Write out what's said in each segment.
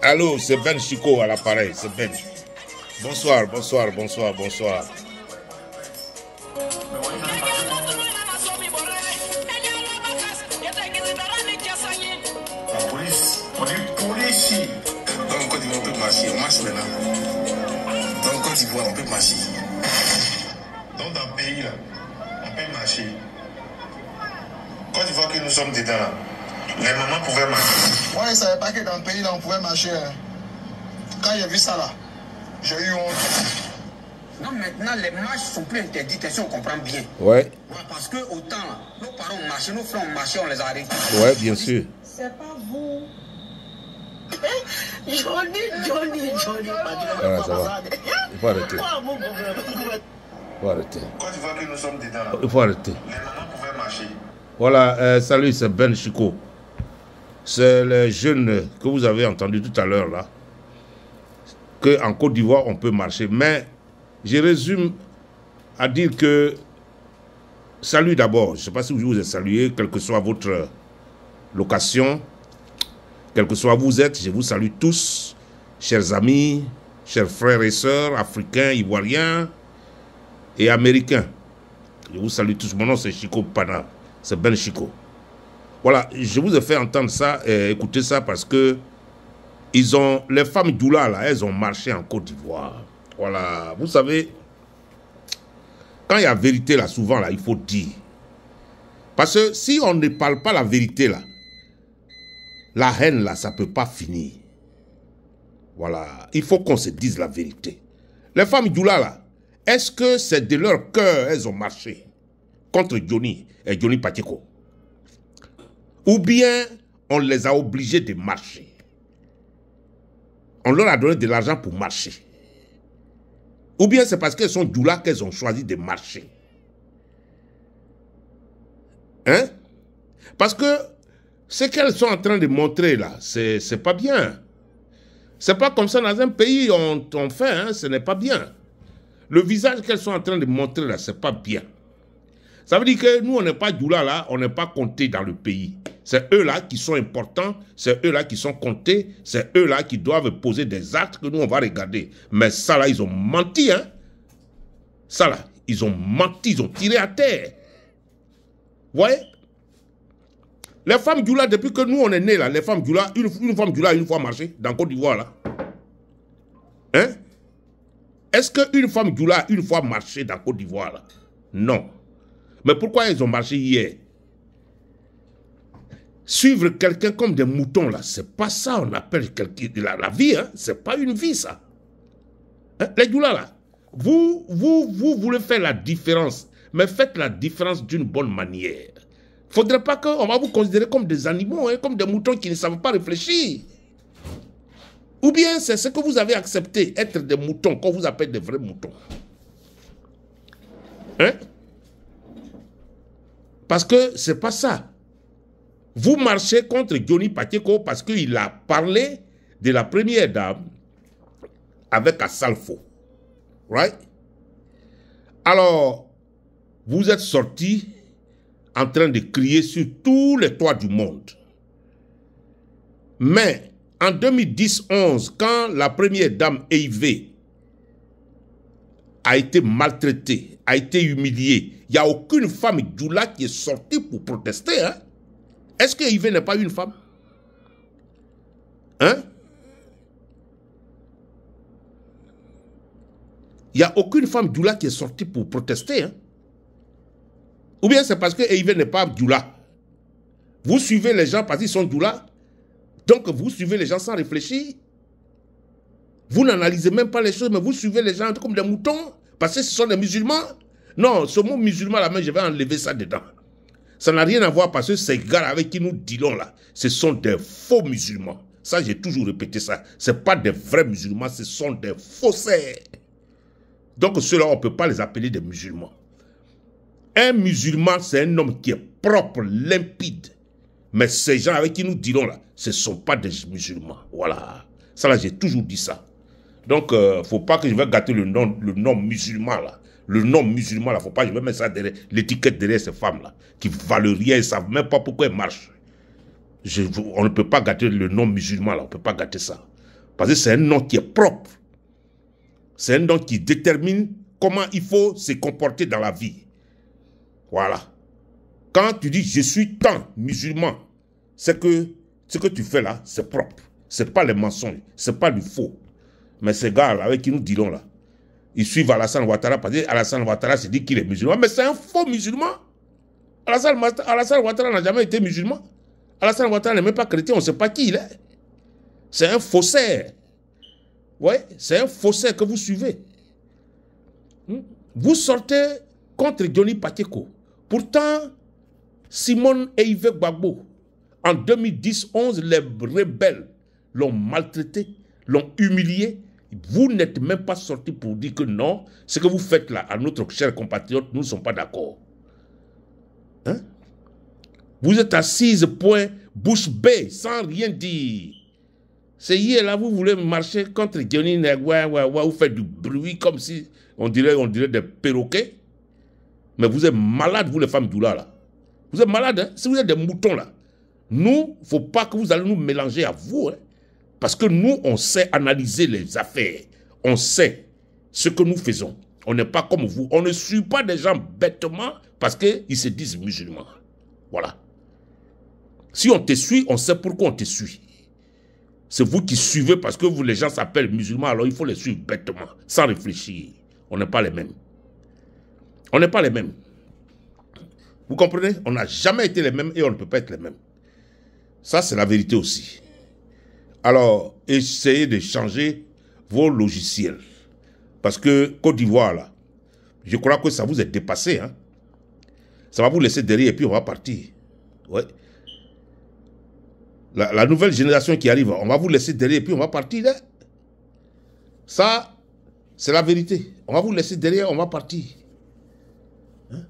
Allô, c'est Ben Chico à l'appareil, c'est Ben. Bonsoir, bonsoir, bonsoir, bonsoir. La police, on dit police. Dans le Côte d'Ivoire, on peut marcher, on marche maintenant. Dans le Côte d'Ivoire, on peut marcher. Dans un pays là, on peut marcher. Côte d'Ivoire que nous sommes dedans là, les mamans pouvaient marcher. Moi, je ne savais pas que dans le pays là, on pouvait marcher. Quand j'ai vu ça là, j'ai eu honte. Non, maintenant, les marches sont plus interdites, si on comprend bien. Ouais. Parce que autant, nos parents ont marché, nos frères ont marché, on les a arrêtés. Ouais, bien sûr. C'est pas vous. Johnny. Voilà, ça va. Il faut arrêter. Il faut arrêter. Côte d'Ivoire que nous sommes dedans là, Il faut arrêter. les mamans pouvaient marcher. Voilà, salut, c'est Ben Chico. C'est les jeunes que vous avez entendu tout à l'heure là. Qu'en Côte d'Ivoire, on peut marcher. Mais je résume à dire que, salut d'abord, je ne sais pas si vous vous êtes salué, quelle que soit votre location, quel que soit vous êtes, je vous salue tous, chers amis, chers frères et sœurs, africains, ivoiriens et américains. Je vous salue tous, mon nom c'est Chico Pana, c'est Ben Chico. Voilà, je vous ai fait entendre ça, écouter ça parce que les femmes Doula là, elles ont marché en Côte d'Ivoire. Voilà, vous savez, quand il y a vérité là, souvent là, il faut dire. Parce que si on ne parle pas la vérité là, la haine là, ça ne peut pas finir. Voilà, il faut qu'on se dise la vérité. Les femmes Doula là, est-ce que c'est de leur cœur elles ont marché contre Johnny et Johnny Pacheco? Ou bien on les a obligés de marcher? On leur a donné de l'argent pour marcher. Ou bien c'est parce qu'elles sont Doula qu'elles ont choisi de marcher. Hein? Parce que ce qu'elles sont en train de montrer là, c'est pas bien. C'est pas comme ça dans un pays on fait, hein, ce n'est pas bien. Le visage qu'elles sont en train de montrer là, c'est pas bien. Ça veut dire que nous, on n'est pas Doula là, on n'est pas compté dans le pays. C'est eux là qui sont importants, c'est eux là qui sont comptés, c'est eux là qui doivent poser des actes que nous, on va regarder. Mais ça là, ils ont menti, hein. Ça là, ils ont menti, ils ont tiré à terre. Vous voyez? Les femmes Doula, depuis que nous, on est nés là, les femmes Doula, une femme Doula a une fois marché dans Côte d'Ivoire là. Hein? Est-ce qu'une femme Doula a une fois marché dans Côte d'Ivoire là? Non. Mais pourquoi ils ont marché hier? Suivre quelqu'un comme des moutons, là, c'est pas ça, on appelle la vie, hein? C'est pas une vie, ça. Hein? Les Doula, là, vous voulez faire la différence, mais faites la différence d'une bonne manière. Faudrait pas qu'on va vous considérer comme des animaux, hein, comme des moutons qui ne savent pas réfléchir. Ou bien c'est ce que vous avez accepté, être des moutons, qu'on vous appelle des vrais moutons. Hein? Parce que c'est pas ça. Vous marchez contre Johnny Pacheco parce qu'il a parlé de la première dame avec Assalfo. Right? Alors, vous êtes sortis en train de crier sur tous les toits du monde. Mais en 2010-11, quand la première dame Eivé a été maltraitée, a été humiliée, il n'y a aucune femme Doula qui est sortie pour protester. Hein? Est-ce que Eivé n'est pas une femme? Hein? Il n'y a aucune femme Doula qui est sortie pour protester. Hein? Ou bien c'est parce que Eivé n'est pas Doula. Vous suivez les gens parce qu'ils sont Doula. Donc vous suivez les gens sans réfléchir. Vous n'analysez même pas les choses, mais vous suivez les gens comme des moutons parce que ce sont des musulmans. Non, ce mot musulman là, je vais enlever ça dedans. Ça n'a rien à voir parce que ces gars avec qui nous dealons là, ce sont des faux musulmans. Ça, j'ai toujours répété ça. Ce ne sont pas des vrais musulmans, ce sont des faussaires. Donc ceux-là, on ne peut pas les appeler des musulmans. Un musulman, c'est un homme qui est propre, limpide. Mais ces gens avec qui nous dealons là, ce ne sont pas des musulmans. Voilà. Ça là, j'ai toujours dit ça. Donc, il ne faut pas que je vais gâter le nom musulman là. Le nom musulman là, il ne faut pas que je vais mettre ça derrière l'étiquette derrière ces femmes là, qui valent rien, elles ne savent même pas pourquoi elles marchent. On ne peut pas gâter le nom musulman, là. On ne peut pas gâter ça. Parce que c'est un nom qui est propre. C'est un nom qui détermine comment il faut se comporter dans la vie. Voilà. Quand tu dis « je suis tant musulman », c'est que ce que tu fais là, c'est propre. Ce n'est pas les mensonges, ce n'est pas du faux. Mais ces gars-là, avec qui nous dirons là, ils suivent Alassane Ouattara parce qu'Alassane Ouattara se dit qu'il est musulman. Mais c'est un faux musulman. Alassane Ouattara n'a jamais été musulman. Alassane Ouattara n'est même pas chrétien, on ne sait pas qui il est. C'est un faussaire. Oui, c'est un faussaire que vous suivez. Vous sortez contre Johnny Pacheco. Pourtant, Simone et Yves Gbagbo, en 2010-11, les rebelles l'ont maltraité, l'ont humilié. Vous n'êtes même pas sorti pour dire que non, ce que vous faites là, à notre cher compatriote, nous ne sommes pas d'accord. Hein? Vous êtes assises, point, bouche bée, sans rien dire. C'est hier là, vous voulez marcher contre Johnny Negwa, vous faites du bruit comme si on dirait des perroquets. Mais vous êtes malades, vous les femmes d'Oula là. Vous êtes malades, hein? Si vous êtes des moutons là. Nous, il ne faut pas que vous allez nous mélanger à vous. Hein? Parce que nous, on sait analyser les affaires. On sait ce que nous faisons. On n'est pas comme vous. On ne suit pas des gens bêtement parce qu'ils se disent musulmans. Voilà. Si on te suit, on sait pourquoi on te suit. C'est vous qui suivez parce que vous, les gens s'appellent musulmans, alors il faut les suivre bêtement, sans réfléchir. On n'est pas les mêmes. On n'est pas les mêmes. Vous comprenez? On n'a jamais été les mêmes et on ne peut pas être les mêmes. Ça, c'est la vérité aussi. Alors, essayez de changer vos logiciels. Parce que Côte d'Ivoire, là, je crois que ça vous est dépassé. Hein? Ça va vous laisser derrière et puis on va partir. Ouais. La nouvelle génération qui arrive, on va vous laisser derrière et puis on va partir. Hein? Ça, c'est la vérité. On va vous laisser derrière, on va partir. Hein?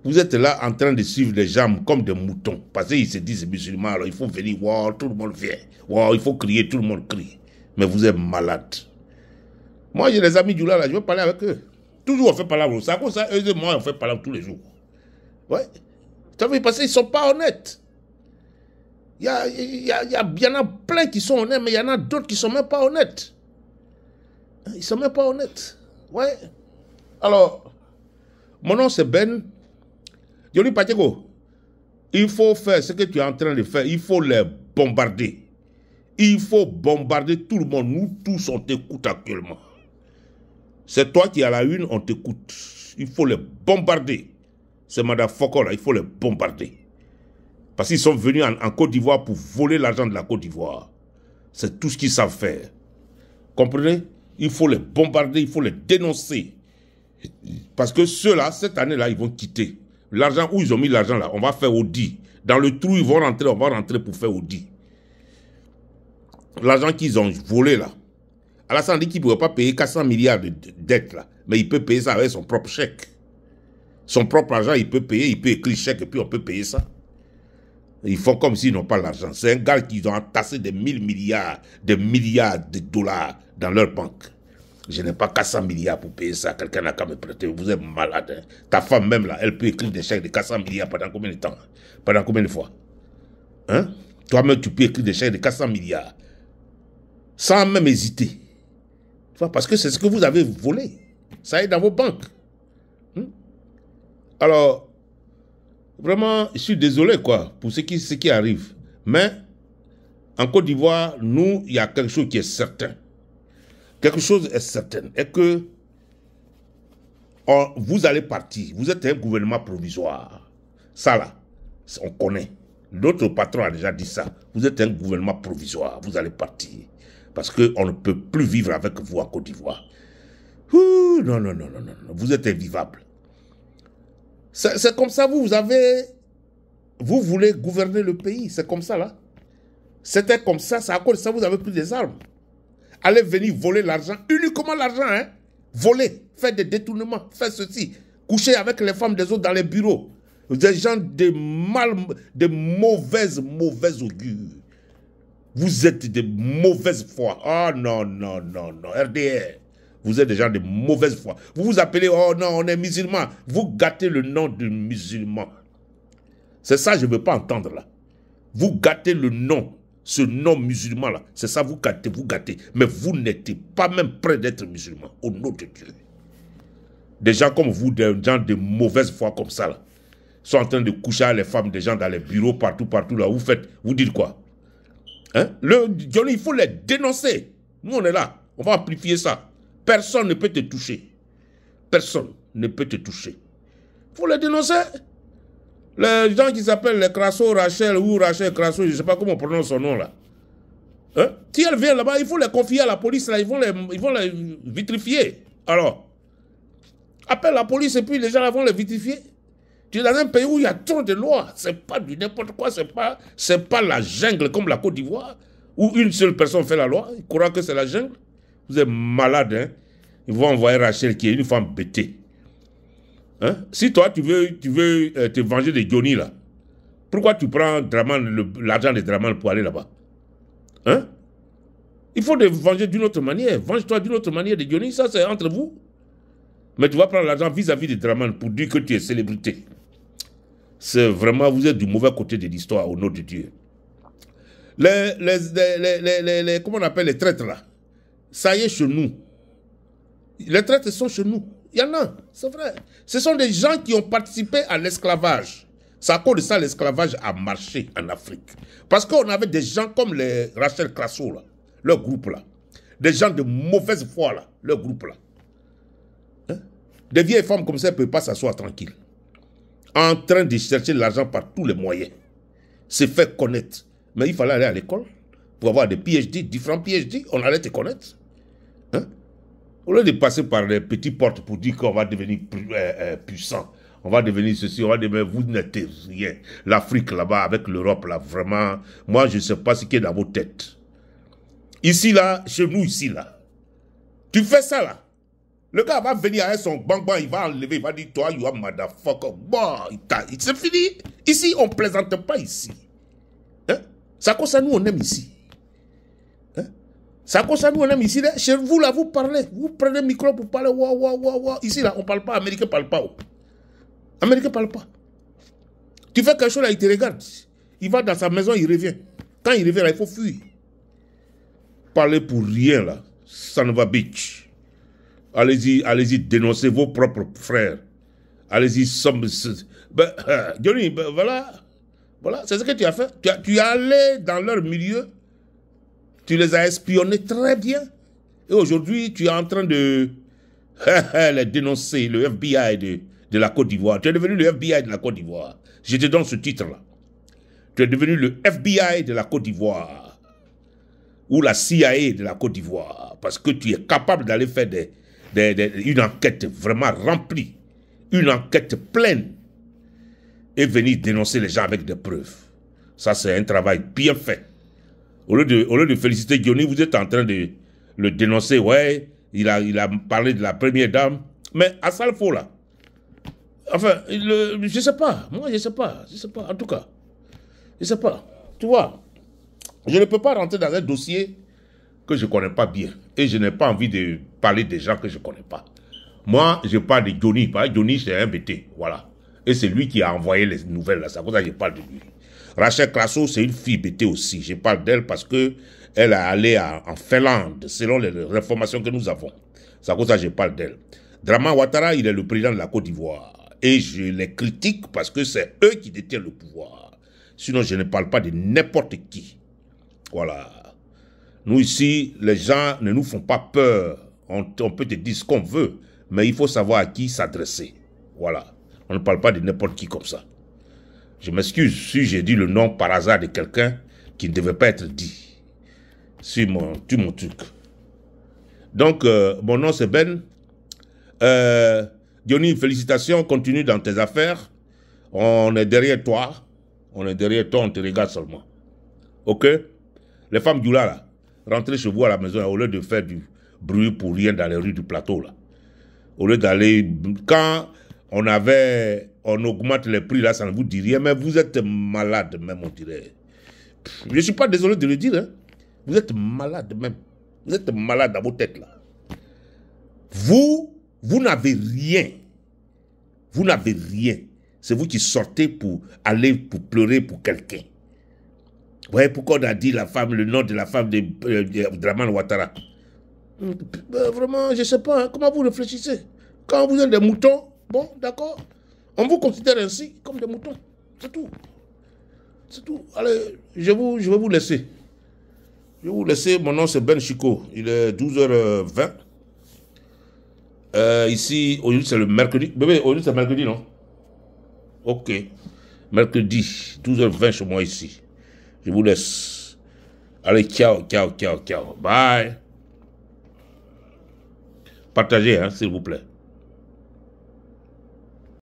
Vous êtes là en train de suivre les gens comme des moutons. Parce qu'ils se disent musulmans, alors il faut venir, wow, tout le monde vient. Wow, il faut crier, tout le monde crie. Mais vous êtes malades. Moi, j'ai des amis du là, je veux parler avec eux. Toujours on fait parler. C'est à cause de ça, eux et moi, on fait parler tous les jours. Ouais. Parce qu'ils ne sont pas honnêtes. Il y en a plein qui sont honnêtes, mais il y en a d'autres qui ne sont même pas honnêtes. Ils ne sont même pas honnêtes. Ouais. Alors, mon nom c'est Ben. Johnny Pacheco, il faut faire ce que tu es en train de faire. Il faut les bombarder. Il faut bombarder tout le monde. Nous tous, on t'écoute actuellement. C'est toi qui es à la une, on t'écoute. Il faut les bombarder. C'est Madame Foko là, il faut les bombarder. Parce qu'ils sont venus en Côte d'Ivoire pour voler l'argent de la Côte d'Ivoire. C'est tout ce qu'ils savent faire. Comprenez? Il faut les bombarder, il faut les dénoncer. Parce que ceux-là, cette année-là, ils vont quitter. L'argent, où ils ont mis l'argent là, on va faire Audi. Dans le trou, ils vont rentrer, on va rentrer pour faire Audi. L'argent qu'ils ont volé là. Alassane dit qu'il ne pourrait pas payer 400 milliards de dettes là. Mais il peut payer ça avec son propre chèque. Son propre argent, il peut payer, il peut écrire chèque et puis on peut payer ça. Ils font comme s'ils n'ont pas l'argent. C'est un gars qui ont entassé des milliards de dollars dans leur banque. Je n'ai pas 400 milliards pour payer ça. Quelqu'un n'a qu'à me prêter. Vous êtes malade. Hein? Ta femme même là, elle peut écrire des chèques de 400 milliards pendant combien de temps? Pendant combien de fois? Hein? Toi-même, tu peux écrire des chèques de 400 milliards. Sans même hésiter. Parce que c'est ce que vous avez volé. Ça est dans vos banques. Alors, vraiment, je suis désolé quoi, pour ce qui arrive. Mais, en Côte d'Ivoire, nous, il y a quelque chose qui est certain. Quelque chose est certain. Et que vous allez partir. Vous êtes un gouvernement provisoire. Ça là, on connaît. L'autre patron a déjà dit ça. Vous êtes un gouvernement provisoire. Vous allez partir. Parce qu'on ne peut plus vivre avec vous en Côte d'Ivoire. Non. Vous êtes invivable. C'est comme ça, vous voulez gouverner le pays. C'est comme ça, là. C'était comme ça, c'est à cause de ça, vous avez pris des armes. Allez venir voler l'argent, uniquement l'argent, hein. Voler, faire des détournements, faire ceci. Coucher avec les femmes des autres dans les bureaux. Des gens de mauvaises augures. Vous êtes de mauvaise foi. Oh non, RDR. Vous êtes des gens de mauvaise foi. Vous vous appelez, oh non, on est musulman. Vous gâtez le nom de musulman. C'est ça que je ne veux pas entendre là. Vous gâtez le nom, ce nom musulman-là. C'est ça, vous gâtez, vous gâtez. Mais vous n'êtes pas même prêt d'être musulman, au nom de Dieu. Des gens comme vous, des gens de mauvaise foi comme ça, là, sont en train de coucher à les femmes, des gens dans les bureaux, partout, là. Vous dites quoi? Hein? Johnny, il faut les dénoncer. Nous, on est là. On va amplifier ça. Personne ne peut te toucher. Personne ne peut te toucher. Il faut les dénoncer. Les gens qui s'appellent les Crasso, Rachel ou Rachel Crasso, je ne sais pas comment on prononce son nom là. Hein? Si elles viennent là-bas, il faut les confier à la police, là, ils vont les vitrifier. Alors, appelle la police et puis les gens là, vont les vitrifier. Tu es dans un pays où il y a trop de lois. Ce n'est pas du n'importe quoi, c'est pas la jungle comme la Côte d'Ivoire, où une seule personne fait la loi, il croit que c'est la jungle. Vous êtes malade, hein? Ils vont envoyer Rachel qui est une femme bêtée. Hein? Si toi, tu veux te venger de Johnny, là, pourquoi tu prends l'argent de Draman pour aller là-bas? Hein? Il faut te venger d'une autre manière. Venge-toi d'une autre manière de Johnny, ça c'est entre vous. Mais tu vas prendre l'argent vis-à-vis de Draman pour dire que tu es célébrité. C'est vraiment, vous êtes du mauvais côté de l'histoire, au nom de Dieu. Comment on appelle les traîtres là? Ça y est chez nous. Les traîtres sont chez nous. Il y en a, c'est vrai. Ce sont des gens qui ont participé à l'esclavage. C'est à cause de ça l'esclavage a marché en Afrique. Parce qu'on avait des gens comme les Rachel Crasso, là, leur groupe là. Des gens de mauvaise foi, là, leur groupe là. Hein? Des vieilles femmes comme ça ne peuvent pas s'asseoir tranquille. En train de chercher l'argent par tous les moyens. Se faire connaître. Mais il fallait aller à l'école pour avoir des PhD, différents PhD, on allait te connaître. Hein? Au lieu de passer par les petites portes pour dire qu'on va devenir puissant, on va devenir ceci, on va devenir, vous n'êtes rien. L'Afrique là-bas, avec l'Europe là, vraiment, moi je ne sais pas ce qui est dans vos têtes. Ici là, chez nous ici là, tu fais ça là, le gars va venir avec son bang-bang, il va enlever, il va dire, toi, you are motherfucker, bon, c'est fini. Ici, on ne plaisante pas ici. Hein? Ça cause ça, nous on aime ici. Ça cause ça, nous on aime ici. Là. Chez vous, là, vous parlez. Vous prenez le micro pour parler. Ici, là, on ne parle pas. Américain ne parle pas. Américain ne parle pas. Tu fais quelque chose, là, il te regarde. Il va dans sa maison, il revient. Quand il revient, là, il faut fuir. Parlez pour rien, là. Ça ne va bitch. Allez-y, dénoncez vos propres frères. Allez-y, Johnny, voilà. Voilà, c'est ce que tu as fait. Tu es allé dans leur milieu. Tu les as espionnés très bien. Et aujourd'hui, tu es en train de les dénoncer, le FBI de la Côte d'Ivoire. Tu es devenu le FBI de la Côte d'Ivoire. Je te donne ce titre-là. Tu es devenu le FBI de la Côte d'Ivoire. Ou la CIA de la Côte d'Ivoire. Parce que tu es capable d'aller faire une enquête vraiment remplie. Une enquête pleine. Et venir dénoncer les gens avec des preuves. Ça, c'est un travail bien fait. Au lieu de féliciter Johnny, vous êtes en train de le dénoncer. Ouais, il a parlé de la première dame. Mais à ça, il faut là. Enfin, je ne sais pas. Moi, je ne sais pas. Je ne sais pas. En tout cas, je ne sais pas. Tu vois, je ne peux pas rentrer dans un dossier que je ne connais pas bien. Et je n'ai pas envie de parler des gens que je ne connais pas. Moi, je parle de Johnny. Johnny, c'est un bêté. Voilà. Et c'est lui qui a envoyé les nouvelles là. C'est pour ça que je parle de lui. Rachel Crasso, c'est une fille bêtée aussi. Je parle d'elle parce qu'elle est allée en Finlande, selon les informations que nous avons. C'est pour ça que je parle d'elle. Draman Ouattara, il est le président de la Côte d'Ivoire. Et je les critique parce que c'est eux qui détiennent le pouvoir. Sinon, je ne parle pas de n'importe qui. Voilà. Nous ici, les gens ne nous font pas peur. On peut te dire ce qu'on veut, mais il faut savoir à qui s'adresser. Voilà. On ne parle pas de n'importe qui comme ça. Je m'excuse si j'ai dit le nom par hasard de quelqu'un qui ne devait pas être dit sur mon truc. Donc, mon nom c'est Ben. Johnny, félicitations, continue dans tes affaires. On est derrière toi. On te regarde seulement. Ok? Les femmes du là, rentrez chez vous à la maison au lieu de faire du bruit pour rien dans les rues du plateau là. Au lieu d'aller... Quand on augmente les prix là, ça ne vous dit rien, mais vous êtes malade même, on dirait. Je ne suis pas désolé de le dire, hein. Vous êtes malade même. Vous êtes malade dans vos têtes là. Vous n'avez rien. Vous n'avez rien. C'est vous qui sortez pour aller pour pleurer pour quelqu'un. Ouais, pourquoi on a dit la femme, le nom de la femme de Dramane Ouattara? Vraiment, je ne sais pas. Hein, comment vous réfléchissez? Quand vous êtes des moutons, bon, d'accord. On vous considère ainsi, comme des moutons. C'est tout. C'est tout. Allez, je vais vous laisser. Je vais vous laisser. Mon nom, c'est Ben Chicot. Il est 12h20. Ici, aujourd'hui, c'est le mercredi. Bébé, aujourd'hui, c'est mercredi, non? Ok. Mercredi, 12h20 chez moi ici. Je vous laisse. Allez, ciao, ciao, ciao, ciao. Bye. Partagez, hein, s'il vous plaît.